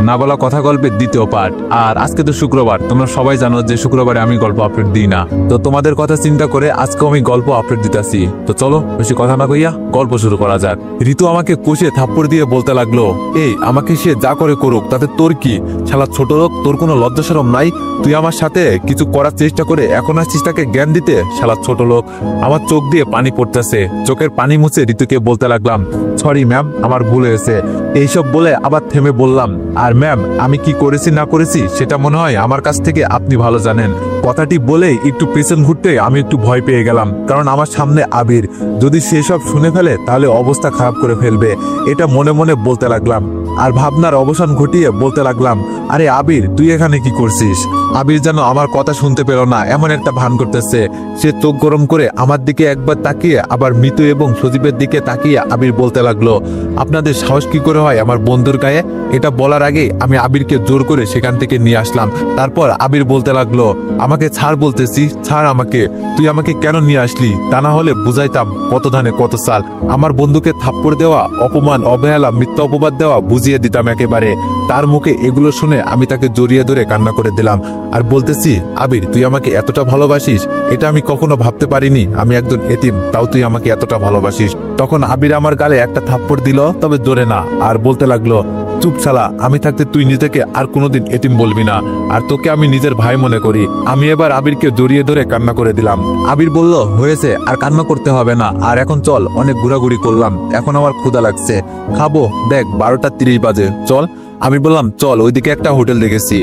না বলা কথা গল্পের দ্বিতীয় পার্ট। আর আজকে তো শুক্রবার, তোমরা সবাই জানো যে শুক্রবারে আমি গল্প আপলোড দিই না। তো তোমাদের কথা চিন্তা করে আজকে আমি গল্প আপলোড দিতেছি। তো চলো বেশি কথা না কইয়া গল্প শুরু করা যাক। ঋতু আমাকে কষে থাপ্পড় দিয়ে বলতে লাগলো, এই আমাকে সে যা করে করুক তাতে তোর কি? শালা ছোট লোক, তোর কোনো লজ্জা শরম নাই? তুই আমার সাথে কিছু করার চেষ্টা করে এখন আসছিস তাকে জ্ঞান দিতে? শালা ছোট লোক। আমার চোখ দিয়ে পানি পড়তেছে। চোখের পানি মুছে ঋতুকে বলতে লাগলাম, সরি ম্যাম, আমার ভুল হয়েছে। এইসব বলে আবার থেমে বললাম, আর ম্যাম আমি কি করেছি না করেছি সেটা মনে হয় আমার কাছ থেকে আপনি ভালো জানেন। কথাটি বলেই একটু পেছন ঘুরতে আমি একটু ভয় পেয়ে গেলাম, কারণ আমার সামনে আবির। যদি সেসব শুনে ফেলে তাহলে অবস্থা খারাপ করে ফেলবে, এটা মনে মনে বলতে লাগলাম। আর ভাবনার অবসান ঘটিয়ে বলতে লাগলাম, আরে আবির তুই এখানে কি করছিস? আবির যেন আমার কথা শুনতে পেল না এমন একটা ভান করতেছে। সে চোখ গরম করে আমার দিকে একবার তাকিয়ে আবার মিতু এবং সজীবের দিকে তাকিয়ে আবির বলতে লাগলো, আপনাদের সাহস কি করে হয় আমার বন্ধুর গায়ে? এটা বলার আগে আমি আবিরকে জোর করে সেখান থেকে নিয়ে আসলাম। তারপর আবির বলতে লাগলো, আমাকে ছাড় বলতেছি, ছাড় আমাকে। তুই আমাকে কেন নিয়ে আসলি? তা না হলে বুঝাইতাম কত ধানে কত চাল। আমার বন্ধুকে থাপ্পড় দেওয়া, অপমান, অবহেলা, মিথ্যা অপবাদ দেওয়া বুঝিয়ে দিতাম একেবারে। তার মুখে এগুলো শুনে আমি তাকে জড়িয়ে ধরে কান্না করে দিলাম আর বলতেছি, আবির তুই আমাকে এতটা ভালোবাসিস এটা আমি কখনো ভাবতে পারিনি। আমি একজন এতিম, তাও তুই আমাকে এতটা ভালোবাসিস। তখন আবির আমার গালে একটা থাপ্পড় দিল, তবে জোরে না, আর বলতে লাগলো, চুপ শালা, আমি থাকতে তুই নিজেকে আর কোনোদিন এতিম বলবি না, আর তোকে আমি নিজের ভাই মনে করি। আমি এবার আবিরকে জড়িয়ে ধরে কান্না করে দিলাম। আবির বলল, হয়েছে, আর কান্না করতে হবে না, আর এখন চল, অনেক ঘোরাঘুরি করলাম, এখন আমার ক্ষুধা লাগছে, খাবো, দেখ 12:30 বাজে, চল। আমি বললাম, চল, ওইদিকে একটা হোটেল দেখেছি,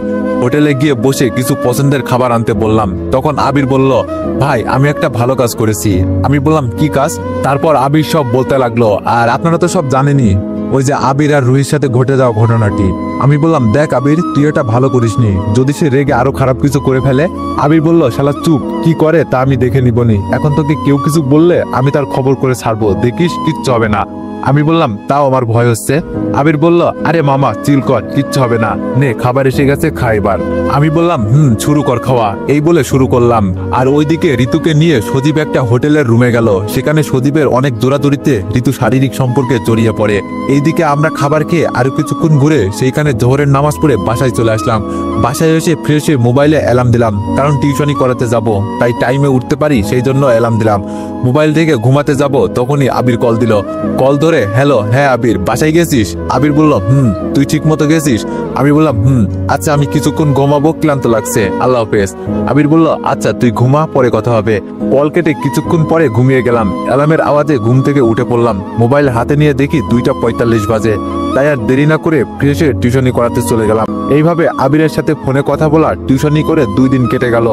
হোটেলে গিয়ে বসে কিছু পছন্দের খাবার আনতে বললাম। তখন আবির বলল, ভাই আমি একটা ভালো কাজ করেছি। আমি বললাম, কি কাজ? তারপর আবির সব বলতে লাগলো, আর আপনারা তো সব জানেনই, ওই যে আবির আর রুহির সাথে ঘটে যাওয়া ঘটনাটি। আমি বললাম, দেখ আবির তুই এটা ভালো করিসনি, যদি সে রেগে আরো খারাপ কিছু করে ফেলে। আবির বলল, শালা চুপ, কি করে তা আমি দেখে নিবনি, এখন তোকে কেউ কিছু বললে আমি তার খবর করে ছাড়বো, দেখিস কিচ্ছু হবে না। আমি বললাম, তাও আমার ভয় হচ্ছে। আবির বলল, আরে মামা চিল কর, কিচ্ছু হবে না, নে খাবার এসে গেছে, খা এবার। আমি বললাম, শুরু কর খাওয়া। এই বলে শুরু করলাম। আর ওইদিকে ঋতুকে নিয়ে সজীব একটা হোটেলের রুমে গেল। সেখানে সজীবের অনেক দৌড়াদৌড়িতে ঋতু শারীরিক সম্পর্কে জড়িয়ে পড়ে। এইদিকে আমরা খাবার খেয়ে আরো কিছুক্ষণ ঘুরে সেইখানে জোহরের নামাজ পড়ে বাসায় চলে আসলাম। বাসায় এসে ফ্রেশ হয়ে মোবাইলে অ্যালার্ম দিলাম, কারণ টিউশনি করাতে যাব, তাই টাইমে উঠতে পারি সেই জন্য অ্যালার্ম দিলাম। মোবাইল থেকে ঘুমাতে যাব, তখনই আবির কল দিল। কল ধরে, হ্যালো, হ্যাঁ আবির, বাসায় গেছিস? আবির বলল, তুই ঠিক মতো গেছিস? আমি বললাম, আচ্ছা আমি কিছুক্ষণ ঘুমাবো, ক্লান্ত লাগছে, আল্লাহ হাফেজ। আবির বলল, আচ্ছা তুই ঘুমা, পরে কথা হবে। কল কেটে কিছুক্ষণ পরে ঘুমিয়ে গেলাম। অ্যালার্মের আওয়াজে ঘুম থেকে উঠে পড়লাম। মোবাইল হাতে নিয়ে দেখি 2:45 বাজে। তাই আর দেরি না করে ফ্রেশ হয়ে টিউশনি করাতে চলে গেলাম। এইভাবে আবিরের সাথে ফোনে কথা বলা, টিউশনি করে 2 দিন কেটে গেল।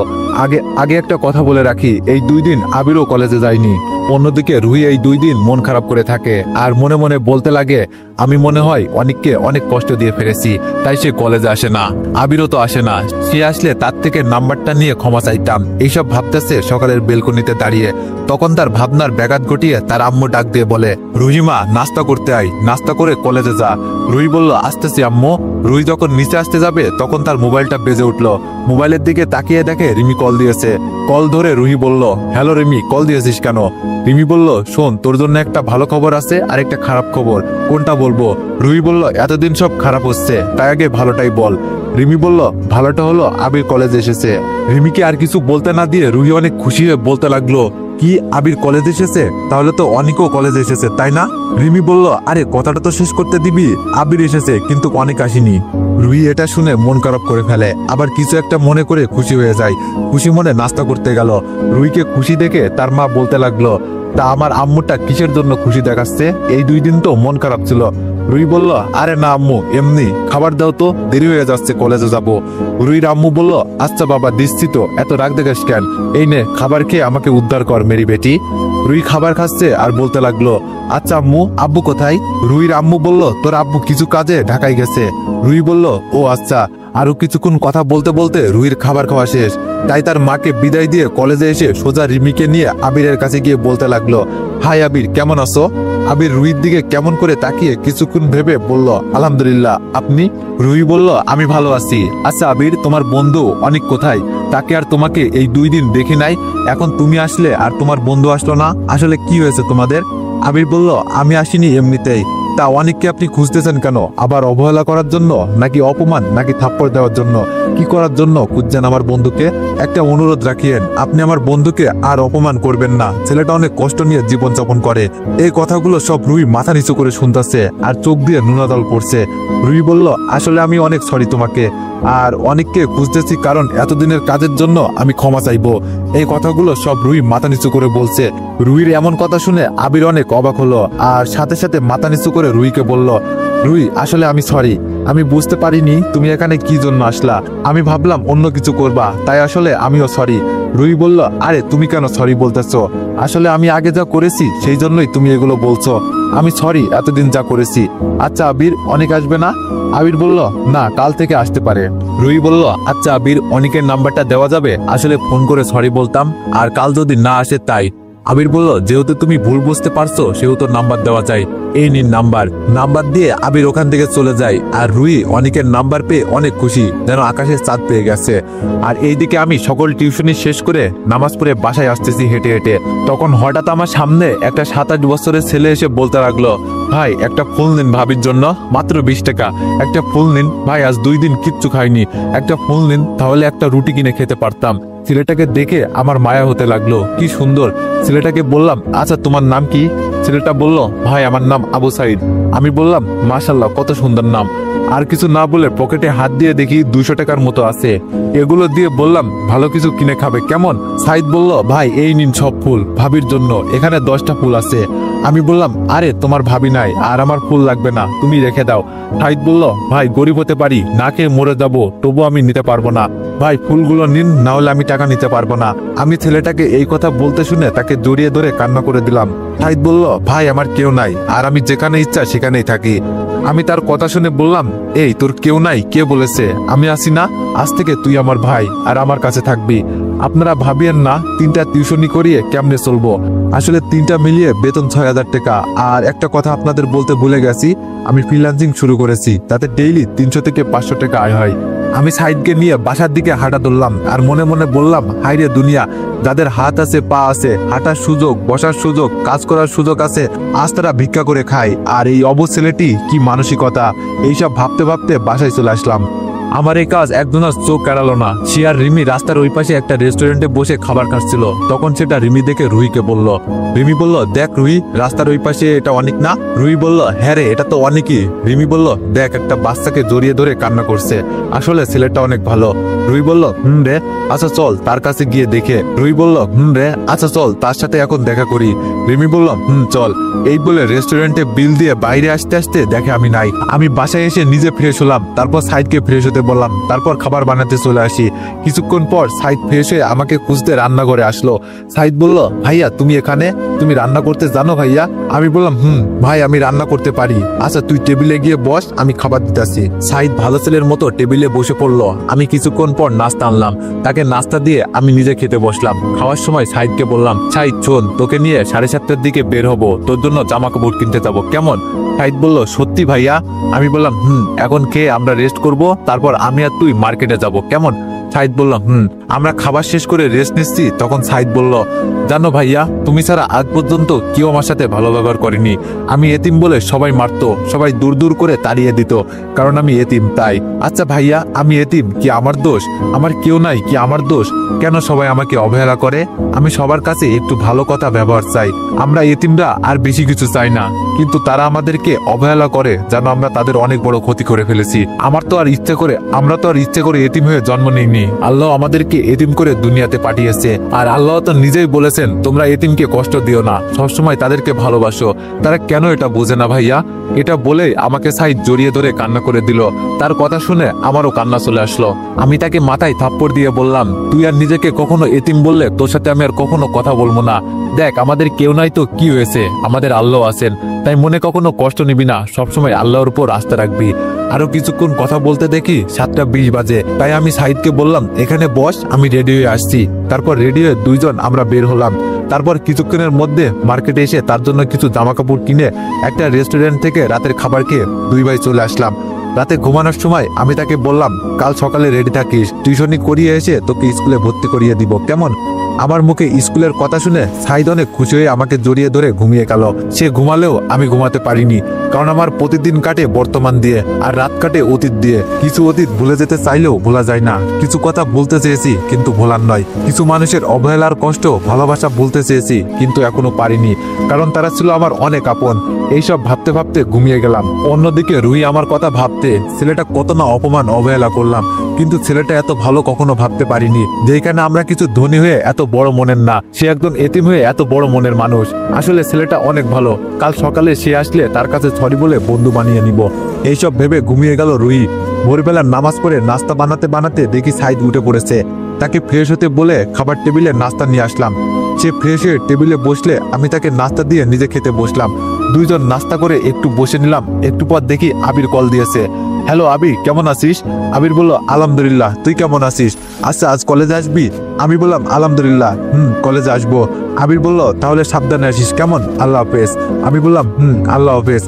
আগে একটা কথা বলে রাখি, এই 2 দিন আবিরও কলেজে যায়নি। অন্যদিকে রুহি এই 2 দিন মন খারাপ করে থাকে, আর মনে মনে বলতে লাগে, আমি মনে হয় অনেককে অনেক কষ্ট দিয়ে ফেলেছি, তাই সে কলেজে আসে না। আবিরও তো আসে না, সে আসলে তার থেকে নাম্বারটা নিয়ে ক্ষমা চাইতাম। এইসব ভাবতেছে সকালের বেলকনিতে দাঁড়িয়ে। তখন তার ভাবনার ব্যাঘাত ঘটিয়ে তার আম্মু ডাক দিয়ে বলে, রুহিমা নাস্তা করতে আয়, নাস্তা করে কলেজে যা। রুহি বলল, আসতেছি আম্মু। রুহি যখন নিচে আসতে যাবে তখন তার মোবাইলটা বেজে উঠল। মোবাইলের দিকে তাকিয়ে দেখে রিমি কল দিয়েছে। কল ধরে রুহি বলল, হ্যালো রিমি, কল দিয়েছিস কেন? রিমি বলল, শোন, তোর জন্য একটা ভালো খবর আছে আর একটা খারাপ খবর, কোনটা বলবো? রুহি বলল, এতদিন সব খারাপ হচ্ছে, তাই আগে ভালোটাই বল। রিমি বলল, ভালোটা হলো আবির কলেজে এসেছে। রিমিকে আর কিছু বলতে না দিয়ে রুহি অনেক খুশি হয়ে বলতে লাগলো, কি আবির কলেজ এসেছে? তাহলে তো অনেকও কলেজ এসেছে, তাই না? রিমি বলল, আরে কথাটা তো শেষ করতে দিবি, আবির এসেছে কিন্তু অনেক আসেনি। রুহি এটা শুনে মন খারাপ করে ফেলে, আবার কিছু একটা মনে করে খুশি হয়ে যায়। খুশি মনে নাস্তা করতে গেল। রুহিকে খুশি দেখে তার মা বলতে লাগলো, তা আমার আম্মুটা কিসের জন্য খুশি দেখাচ্ছে? এই 2 দিন তো মন খারাপ ছিল। রুহি বলল, আরে না আম্মু, এমনি, খাবার দাও তো, দেরি হয়ে যাচ্ছে, কলেজে যাব। রুহির আম্মু বলল, আচ্ছা বাবা দিচ্ছি তো, এত রাগ দেখাস কেন, এই নে খাবার খেয়ে আমাকে উদ্ধার কর মেরি বেটি। রুহি খাবার খাচ্ছে আর বলতে লাগলো, আচ্ছা আম্মু, আব্বু কোথায়? রুহির আম্মু বলল, তোর আব্বু কিছু কাজে ঢাকায় গেছে। রুহি বলল, ও আচ্ছা। আরো কিছুক্ষণ কথা বলতে বলতে রুহির খাবার খাওয়া শেষ। তাই তার মাকে বিদায় দিয়ে কলেজে এসে সোজা রিমিকে নিয়ে আবিরের কাছে গিয়ে বলতে লাগলো, হাই আবির, কেমন আছো? আবির রুহির দিকে কেমন করে তাকিয়ে কিছুক্ষণ ভেবে বলল, আলহামদুলিল্লাহ, আপনি? রুহি বলল, আমি ভালো আছি। আচ্ছা আবির, তোমার বন্ধু অনেক কোথায়? তাকে আর তোমাকে এই 2 দিন দেখি নাই, এখন তুমি আসলে আর তোমার বন্ধু আসলো না, আসলে কি হয়েছে তোমাদের? আবির বলল, আমি আসিনি এমনিতেই, তা অনেককে আপনি খুঁজতেছেন কেন? আবার অবহেলা করার জন্য, নাকি অপমান, নাকি থাপ্পড় দেওয়ার জন্য? কি করার জন্য খুঁজছেন আমার বন্ধুকে? একটা অনুরোধ রাখিয়েন, আপনি আমার বন্ধুকে আর অপমান করবেন না। ছেলেটা অনেক কষ্ট নিয়ে জীবনযাপন করে। এই কথাগুলো সব রুই মাথা নিচু করে শুনতেছে আর চোখ দিয়ে নুনাদল পড়ছে। রুই বলল, আসলে আমি অনেক সরি তোমাকে, আর অনেককে খুঁজতেছি, কারণ এতদিনের কাজের জন্য আমি ক্ষমা চাইবো। এই কথাগুলো সব রুই মাথা নিচু করে বলছে। রুইর এমন কথা শুনে আবির অনেক অবাক হলো, আর সাথে সাথে মাথা নিচু করে রুইকে বলল, রুই আসলে আমি সরি, আমি বুঝতে পারিনি তুমি এখানে কি জন্য আসলা। আমি ভাবলাম অন্য কিছু করবা, তাই আসলে আমিও সরি। রুই বলল, আরে তুমি কেন সরি বলতেছো? আসলে আমি আগে যা করেছি সেই জন্যই তুমি এগুলো বলছো। আমি সরি এতদিন যা করেছি। আচ্ছা আবির, অনেক আসবে না? আবির বলল, না, কাল থেকে আসতে পারে। রুই বলল, আচ্ছা আবির, অনেকের নাম্বারটা দেওয়া যাবে? আসলে ফোন করে সরি বলতাম, আর কাল যদি না আসে তাই। আবির বলল, যেহেতু তুমি ভুল বুঝতে পারছো সেহেতু নাম্বার দেওয়া যায়, এই নিন নাম্বার। নাম্বার দিয়ে আবির ওখান থেকে চলে যায়, আর রুই অনেকের নাম্বার পেয়ে অনেক খুশি, যেন আকাশের চাঁদ পেয়ে গেছে। আর এইদিকে আমি সকল টিউশনি শেষ করে নামাজ পড়ে বাসায় আসতেছি হেঁটে হেঁটে। তখন হঠাৎ আমার সামনে একটা 7-8 বছরের ছেলে এসে বলতে লাগলো, ভাই একটা ফুল নিন ভাবির জন্য, মাত্র 20 টাকা। একটা ফুল নিন ভাই, আজ 2 দিন কিচ্ছু খাইনি, একটা ফুল নিন, তাহলে একটা রুটি কিনে খেতে পারতাম। ছেলেটাকে দেখে আমার মায়া হতে লাগলো, কি সুন্দর। ছেলেটাকে বললাম, আচ্ছা তোমার নাম কি? ছেলেটা বলল, ভাই আমার নাম আবু সাইদ। আমি বললাম, মাশাল্লাহ, কত সুন্দর নাম। আর কিছু না বলে পকেটে হাত দিয়ে দেখি 200 টাকার মতো আছে। এগুলো দিয়ে বললাম, ভালো কিছু কিনে খাবে কেমন? সাইদ বলল, ভাই এই নিন সব ফুল ভাবির জন্য, এখানে 10টা ফুল আছে। আমি বললাম, আরে তোমার ভাবি নাই, আর আমার ফুল লাগবে না, তুমি রেখে দাও। সাইদ বলল, ভাই গরিব হতে পারি, না খেয়ে মরে যাবো, তবু আমি নিতে পারবো না। ভাই ফুলগুলো নিন, না হলে আমি টাকা নিতে পারবো না। আমি ছেলেটাকে এই কথা বলতে শুনে তাকে জড়িয়ে ধরে কান্না করে দিলাম। সাইদ বলল, ভাই আমার কেউ নাই, আর আমি যেখানে ইচ্ছা সেখানেই থাকি। আমি তার কথা শুনে বললাম, এই তোর কেউ নাই কে বলেছে? আমি আসি না, আজ থেকে তুই আমার ভাই আর আমার কাছে থাকবি। আপনারা ভাবিয়েন না 3টা টিউশনি করিয়ে কেমনে চলবো। আসলে 3টা মিলিয়ে বেতন 6000 টাকা। আর একটা কথা আপনাদের বলতে ভুলে গেছি, আমি ফ্রিল্যান্সিং শুরু করেছি, তাতে ডেইলি 300 থেকে 500 টাকা আয় হয়। আমি সাইডকে নিয়ে বাসার দিকে হাঁটা ধরলাম, আর মনে মনে বললাম, হাইরে দুনিয়া, যাদের হাত আছে পা আছে, হাঁটার সুযোগ, বসার সুযোগ, কাজ করার সুযোগ আছে, আজ তারা ভিক্ষা করে খায়। আর এই অবুঝ ছেলেটি কি মানসিকতা। এইসব ভাবতে ভাবতে বাসায় চলে আসলাম। আমার এই কাজ একজনের চোখ এড়ালো না। সে আর রিমি রাস্তার ওই পাশে একটা রেস্টুরেন্টে বসে খাবার খাচ্ছিল। তখন সেটা রিমি দেখে রুহিকে বলল। রিমি বলল, দেখ রুহি, রাস্তার ওই পাশে এটা অনেক না? রুহি বলল, হ্যাঁ রে, এটা তো অনেকই। রিমি বলল, দেখ একটা বাচ্চাকে জড়িয়ে ধরে কান্না করছে, আসলে ছেলেটা অনেক ভালো। রুহি বলল, রে, আচ্ছা চল তার কাছে গিয়ে দেখে। রুহি বলল, রে, আচ্ছা চল তার সাথে এখন দেখা করি। রিমি বলল, চল। এই বলে রেস্টুরেন্টে বিল দিয়ে বাইরে আসতে আসতে দেখে আমি নাই। আমি বাসায় এসে নিজে ফ্রেশ হলাম, তারপর সাইদকে ফ্রেশ হতে বললাম, তারপর খাবার বানাতে চলে আসি। কিছুক্ষণ পর সাইদ ফ্রেশ হয়ে আমাকে খুঁজতে রান্নাঘরে আসলো। সাইদ বলল, ভাইয়া তুমি এখানে, তুমি রান্না করতে জানো ভাইয়া? আমি বললাম, ভাই আমি রান্না করতে পারি। আচ্ছা তুই টেবিলে গিয়ে বস, আমি খাবার দিতেছি। সাইদ ভালো ছেলের মতো টেবিলে বসে পড়লো। আমি কিছুক্ষণ পর নাস্তা আনলাম, তাকে নাস্তা দিয়ে আমি নিজে খেতে বসলাম। খাওয়ার সময় সাইদকে বললাম, সাইদ শোন, তোকে নিয়ে 7:30টার দিকে বের হবো, তোর জন্য জামা কাপড় কিনতে যাবো, কেমন? সাইদ বলল, সত্যি ভাইয়া? আমি বললাম, এখন খেয়ে আমরা রেস্ট করব, তারপর আমি আর তুই মার্কেটে যাব, কেমন? সাইদ বলল, আমরা খাবার শেষ করে রেস্ট নিচ্ছি। তখন সাইদ বলল, জানো ভাইয়া, তুমি ছাড়া আজ পর্যন্ত কেউ আমার সাথে ভালো ব্যবহার করেনি। আমি এতিম বলে সবাই মারতো, সবাই দূর দূর করে তাড়িয়ে দিত, কারণ আমি এতিম তাই। আচ্ছা ভাইয়া, আমি এতিম কি আমার দোষ? আমার কেউ নাই কি আমার দোষ? কেন সবাই আমাকে অবহেলা করে? আমি সবার কাছে একটু ভালো কথা ব্যবহার চাই। আমরা এতিমরা আর বেশি কিছু চাই না, কিন্তু তারা আমাদেরকে অবহেলা করে, যেন আমরা তাদের অনেক বড় ক্ষতি করে ফেলেছি। আমরা তো আর ইচ্ছে করে এতিম হয়ে জন্ম নিইনি। আল্লাহ আমাদেরকে এতিম করে দুনিয়াতে পাঠিয়েছে, আর আল্লাহ তো নিজেই বলেছেন, তোমরা এতিমকে কষ্ট দিও না, সবসময় তাদেরকে ভালোবাসো। তারা কেন এটা বোঝে না ভাইয়া? এটা বলে আমাকে সাইদ জড়িয়ে ধরে কান্না করে দিল। তার কথা শুনে আমারও কান্না চলে আসলো। আমি তাকে মাথায় থাপ্পড় দিয়ে বললাম, তুই আর নিজেকে কখনো এতিম বললে তোর সাথে আমি আর কখনো কথা বলবো না। দেখ আমাদের কেউ নাই তো কি হয়েছে, আমাদের আল্লাহ আছেন, তাই মনে কখনো কষ্ট নিবি না, সবসময় আল্লাহর উপর আস্থা রাখবি। আরো কিছুক্ষণ কথা বলতে দেখি 7:20 বাজে, তাই আমি সাইদকে বললাম, এখানে বস, আমি রেডি হয়ে আসছি। তারপর রেডি হয়ে দুইজন আমরা বের হলাম। তারপর কিছুক্ষণের মধ্যে মার্কেটে এসে তার জন্য কিছু জামা কাপড় কিনে একটা রেস্টুরেন্ট থেকে রাতের খাবার খেয়ে দুই ভাই চলে আসলাম। রাতে ঘুমানোর সময় আমি তাকে বললাম, কাল সকালে রেডি থাকিস, টিউশনি করিয়ে এসে তোকে স্কুলে ভর্তি করিয়ে দিব, কেমন? আমার মুখে স্কুলের কথা শুনে সাইদ অনেক খুশি হয়ে আমাকে জড়িয়ে ধরে ঘুমিয়ে গেল। সে ঘুমালেও আমি ঘুমাতে পারিনি, কারণ আমার প্রতিদিন কাটে বর্তমান দিয়ে আর রাত কাটে অতীত দিয়ে। কিছু অতীত ভুলে যেতে চাইলেও ভোলা যায় না, কিছু কথা বলতে চেয়েছি কিন্তু ভোলার নয়, কিছু মানুষের অবহেলার কষ্ট ভালোবাসা বলতে চেয়েছি কিন্তু এখনো পারিনি, কারণ তারা ছিল আমার অনেক আপন। এইসব ভাবতে ভাবতে ঘুমিয়ে গেলাম। অন্যদিকে রুহি আমার কথা ভাবতে ছেলেটা কত না অপমান অবহেলা করলাম, কিন্তু ছেলেটা এত ভালো কখনো ভাবতে পারিনি। যেখানে আমরা কিছু ধনী হয়ে এত বড় মনের না, সে একজন এতিম হয়ে এত বড় মনের মানুষ। আসলে ছেলেটা অনেক ভালো। কাল সকালে সে আসলে তার কাছে সরি বলে বন্ধু বানিয়ে নিব। এইসব ভেবে ঘুমিয়ে গেল রুহি। ভোরবেলার নামাজ পড়ে নাস্তা বানাতে বানাতে দেখি সাইদ উঠে পড়েছে। তাকে ফ্রেশ হতে বলে খাবার টেবিলে নাস্তা নিয়ে আসলাম। সে ফ্রেশ হয়ে টেবিলে বসলে আমি তাকে নাস্তা দিয়ে নিজে খেতে বসলাম। দুইজন নাস্তা করে একটু বসে নিলাম। একটু পর দেখি আবির কল দিয়েছে। হ্যালো আবির, কেমন আছিস? আবির বলল আলহামদুলিল্লাহ, তুই কেমন আছিস? আচ্ছা আজ কলেজে আসবি? আমি বললাম আলহামদুলিল্লাহ, কলেজে আসবো। আবির বলল তাহলে সাবধানে আসিস, কেমন? আল্লাহ হাফেজ। আমি বললাম আল্লাহ হাফেজ।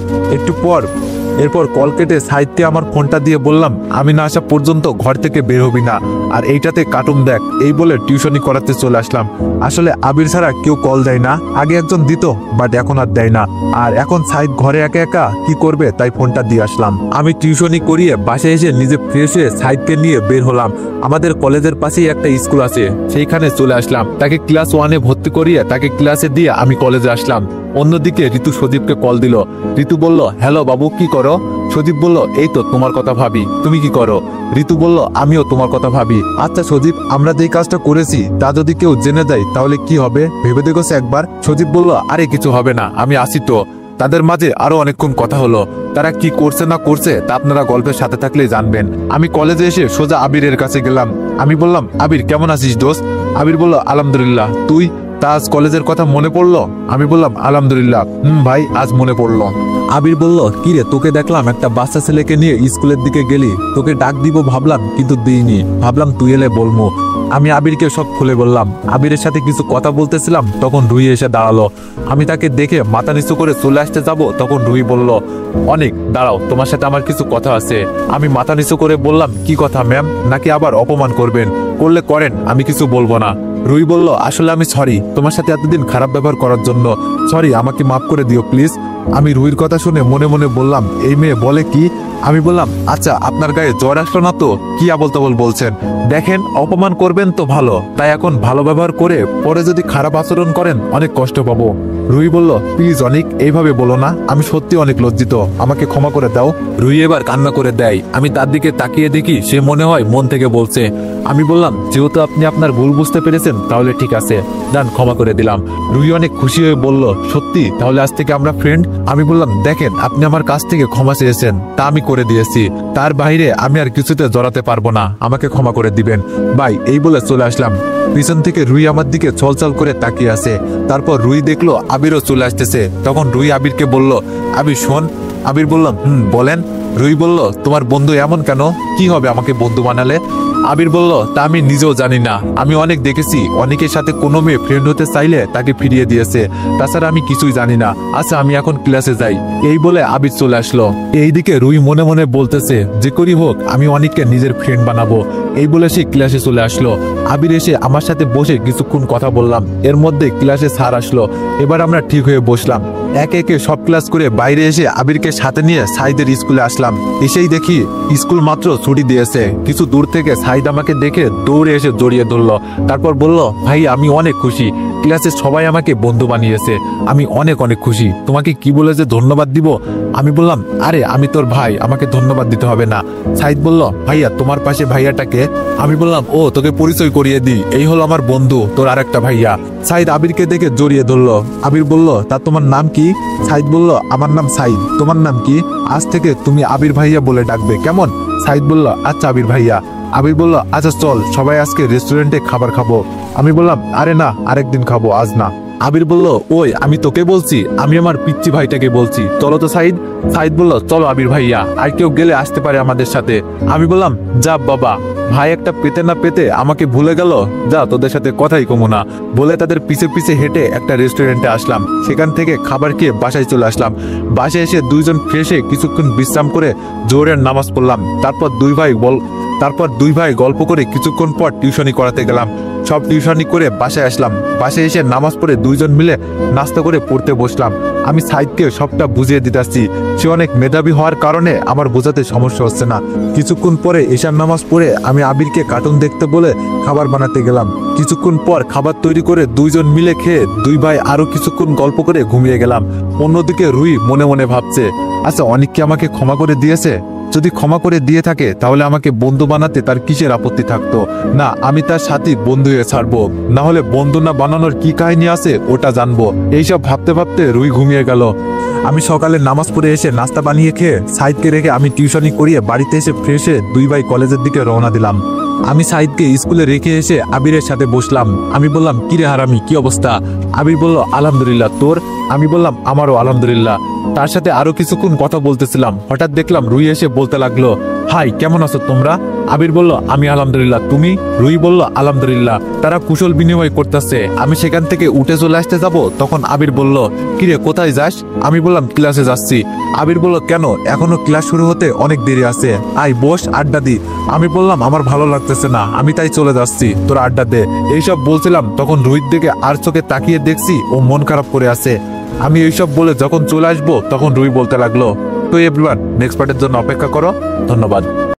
এরপর কল কেটে সাইডতে আমার ফোনটা দিয়ে বললাম, আমি না আসা পর্যন্ত ঘর থেকে বের হবি না, আর এইটাতে কার্টুন দেখ। এই বলে টিউশনি করাতে চলে আসলাম। আসলে আবির ছাড়া কেউ কল দেয় না। আগে একজন দিত, বাট এখন আর দেয় না। আর এখন সাইড ঘরে একা একা কি করবে, তাই ফোনটা দিয়ে আসলাম। আমি টিউশনি করিয়ে বাসায় এসে নিজে ফ্রেশ হয়ে সাইডকে নিয়ে বের হলাম। আমাদের কলেজের পাশেই একটা স্কুল আছে, সেইখানে চলে আসলাম। তাকে ক্লাস 1-এ ভর্তি করিয়ে তাকে ক্লাসে দিয়ে আমি কলেজে আসলাম। অন্যদিকে ঋতু সজীবকে কল দিল। ঋতু বলল, হ্যালো বাবু, কি করো? সজীব বলল, এই তো তোমার কথা ভাবি। তুমি কি করো? ঋতু বলল, আমিও তোমার কথা ভাবি। আচ্ছা সজীব, আমরা যেই কাজটা করেছি তা যদি কেউ জেনে যায় তাহলে কি হবে, ভেবে দেখোছে একবার? সজীব বলল, আরে কিছু হবে না, আমি আসি তো। তাদের মাঝে আরো অনেকক্ষণ কথা হলো। তারা কি করছে না করছে তা আপনারা গল্পের সাথে থাকলে জানবেন। আমি কলেজে এসে সোজা আবিরের কাছে গেলাম। আমি বললাম, আবির কেমন আছিস দোস্ত? আবির বলল, আলহামদুলিল্লাহ। তুই? তা আজ কলেজের কথা মনে পড়লো? আমি বললাম, আলহামদুলিল্লাহ। ভাই, আজ মনে পড়লো। আবির বলল, কিরে তোকে দেখলাম একটা বাচ্চা ছেলেকে নিয়ে স্কুলের দিকে গেলি, তোকে ডাক দিব ভাবলাম কিন্তু দিইনি, ভাবলাম তুই এলে বলবো। আমি আবিরকে সব খুলে বললাম। আবিরের সাথে কিছু কথা বলতেছিলাম, তখন রুহি এসে দাঁড়ালো। আমি তাকে দেখে মাথা নিচু করে চলে আসতে যাব, তখন রুহি বলল, অনেক দাঁড়াও, তোমার সাথে আমার কিছু কথা আছে। আমি মাথা নিচু করে বললাম, কি কথা ম্যাম? নাকি আবার অপমান করবেন? করলে করেন, আমি কিছু বলবো না। রুহি বলল, আসলে আমি সরি তোমার সাথে এতদিন খারাপ ব্যবহার করার জন্য। সরি, আমাকে মাফ করে দিও প্লিজ। আমি রুহির কথা শুনে মনে মনে বললাম, এই মেয়ে বলে কি? আমি বললাম, আচ্ছা আপনার গায়ে জ্বর আসলো না তো? কি আবল তাবল বলছেন? দেখেন, অপমান করবেন তো ভালো, তাই এখন ভালো ব্যবহার করে পরে যদি খারাপ আচরণ করেন অনেক কষ্ট পাবো। রুহি বলল, প্লিজ অনিক, এইভাবে বলো না, আমি সত্যি অনেক লজ্জিত, আমাকে ক্ষমা করে দাও। রুহি এবার কান্না করে দেয়। আমি তার দিকে তাকিয়ে দেখি সে মনে হয় মন থেকে বলছে। আমি বললাম, যেহেতু আপনি আপনার ভুল বুঝতে পেরেছেন তাহলে ঠিক আছে, যান, ক্ষমা করে দিলাম। রুহি অনেক খুশি হয়ে বলল, সত্যি? তাহলে আজ থেকে আমরা ফ্রেন্ড? আমি বললাম, দেখেন, আপনি আমার কাছ থেকে ক্ষমা চেয়েছেন, তা আমি করে দিয়েছি, তার বাইরে আমি আর কিছুতে জড়াতে পারবো না, আমাকে ক্ষমা করে দিবেন ভাই। এই বলে চলে আসলাম। পিছন থেকে রুহি আমার দিকে ছলছল করে তাকিয়ে আছে। তারপর রুহি দেখলো আবিরও চলে আসতেছে। তখন রুহি আবিরকে বলল, আবির শোন। আবির বললাম, বলেন। রুহি বলল, তোমার বন্ধু এমন কেন? কি হবে আমাকে বন্ধু বানালে? আবির বলল, তা আমি নিজেও জানি না, আমি অনেক দেখেছি অনেকের সাথে কোনো মেয়ে ফ্রেন্ড হতে চাইলে তাকে ফিরিয়ে দিয়েছে, তাছাড়া আমি কিছুই জানি না। আচ্ছা আমি এখন ক্লাসে যাই। এই বলে আবির চলে আসলো। এইদিকে রুহি মনে মনে বলতেছে, যে করি হোক আমি অনেককে নিজের ফ্রেন্ড বানাবো। এই বলে সে ক্লাসে চলে আসলো। আবির এসে আমার সাথে বসে কিছুক্ষণ কথা বললাম। এর মধ্যে ক্লাসে স্যার আসলো। এবার আমরা ঠিক হয়ে বসলাম। একে একে সব ক্লাস করে বাইরে এসে আবিরকে সাথে নিয়ে সাইদের স্কুলে আসলাম। এসেই দেখি স্কুল মাত্র ছুটি দিয়েছে। কিছু দূর থেকে সাইদ আমাকে দেখে দৌড়ে এসে জড়িয়ে ধরলো। তারপর বলল, ভাই আমি অনেক খুশি, ক্লাসে সবাই আমাকে বন্ধু বানিয়েছে, আমি অনেক অনেক খুশি। তোমাকে কি বলে যে ধন্যবাদ দিব? আমি বললাম, আরে আমি তোর ভাই, আমাকে ধন্যবাদ দিতে হবে না। সাইদ বলল, ভাইয়া তোমার পাশে ভাইয়াটাকে? আমি বললাম, ও তোকে পরিচয় করিয়ে দিই, এই হলো আমার বন্ধু, তোর আরেকটা ভাইয়া। সাইদ আবিরকে দেখে জড়িয়ে ধরলো। আবির বলল, তা তোমার নাম কি? সাইদ বলল, আমার নাম সাইদ। তোমার নাম কি? আজ থেকে তুমি আবির ভাইয়া বলে ডাকবে, কেমন? সাইদ বলল, আচ্ছা আবির ভাইয়া। আবির বলল, আচ্ছা চল সবাই আজকে রেস্টুরেন্টে খাবার খাবো। আমি বললাম, আরে না, আরেকদিন খাবো, আজ না। আবির বলল, ওই আমি তোকে বলছি, আমি আমার পিচ্চি ভাইটাকে বলছি, চলো তো সাইদ। সাইদ বলল, চলো আবির ভাইয়া, আর কেউ গেলে আসতে পারে আমাদের সাথে। আমি বললাম, যা বাবা, ভাই একটা পেতে না পেতে আমাকে ভুলে গেল, যা তোদের সাথে কথাই কমো না। বলে তাদের পিছে পিছে হেঁটে একটা রেস্টুরেন্টে আসলাম। সেখান থেকে খাবার খেয়ে বাসায় চলে আসলাম। বাসায় এসে দুইজন ফ্রেশে কিছুক্ষণ বিশ্রাম করে জোহরের নামাজ পড়লাম। তারপর তারপর দুই ভাই গল্প করে কিছুক্ষণ পর টিউশনি করাতে গেলাম। সব টিউশনি করে বাসায় আসলাম। বাসায় এসে নামাজ পড়ে দুইজন মিলে নাস্তা করে পড়তে বসলাম। আমি সাইদকে সবটা বুঝিয়ে দিতেছি। সে অনেক মেধাবী হওয়ার কারণে আমার বোঝাতে সমস্যা হচ্ছে না। কিছুক্ষণ পরে এশার নামাজ পড়ে আমি আবিরকে কার্টুন দেখতে বলে খাবার বানাতে গেলাম। কিছুক্ষণ পর খাবার তৈরি করে দুইজন মিলে খেয়ে দুই ভাই আরো কিছুক্ষণ গল্প করে ঘুমিয়ে গেলাম। অন্যদিকে রুই মনে মনে ভাবছে, আচ্ছা অনেক কি আমাকে ক্ষমা করে দিয়েছে? যদি ক্ষমা করে দিয়ে থাকে তাহলে আমাকে বন্ধু বানাতে তার কিসের আপত্তি থাকতো? না, আমি তার সাথে বন্ধু হয়ে ছাড়বো, না হলে বন্ধু না বানানোর কি কাহিনী আছে ওটা জানবো। এইসব ভাবতে ভাবতে রুই ঘুমিয়ে গেল। আমি সকালে নামাজ পড়ে এসে নাস্তা বানিয়ে খেয়ে সাইদকে রেখে আমি টিউশনি করিয়ে বাড়িতে এসে ফ্রেশে দুই ভাই কলেজের দিকে রওনা দিলাম। আমি সাইদকে স্কুলে রেখে এসে আবিরের সাথে বসলাম। আমি বললাম, কিরে হারামি, কি অবস্থা? আবির বলল, আলহামদুলিল্লাহ, তোর? আমি বললাম, আমারও আলহামদুলিল্লাহ। তার সাথে আরো কিছুক্ষণ কথা বলতেছিলাম, হঠাৎ দেখলাম রুই এসে বলতে লাগলো, হাই, কেমন আছো তোমরা? আবির বলল, আমি আলহামদুলিল্লাহ, তুমি? রুই বলল, আলহামদুলিল্লাহ। তারা কুশল বিনিময় করতেছে। আমি সেখান থেকে উঠে চলে আসতে যাব, তখন আবির বলল, কিরে কোথায় যাস? আমি বললাম, ক্লাসে যাচ্ছি। আবির বলল, কেন? এখনো ক্লাস শুরু হতে অনেক দেরি আছে, আয় বস, আড্ডা দি। আমি বললাম, আমার ভালো লাগতেছে না, আমি তাই চলে যাচ্ছি, তোরা আড্ডা দে। এইসব বলছিলাম তখন রুহির দিকে আর চোখে তাকিয়ে দেখছি ও মন খারাপ করে আছে। আমি এইসব বলে যখন চলে আসবো তখন রুই বলতে লাগলো, তো এভরিওয়ান, নেক্সট পার্টের জন্য অপেক্ষা করো। ধন্যবাদ।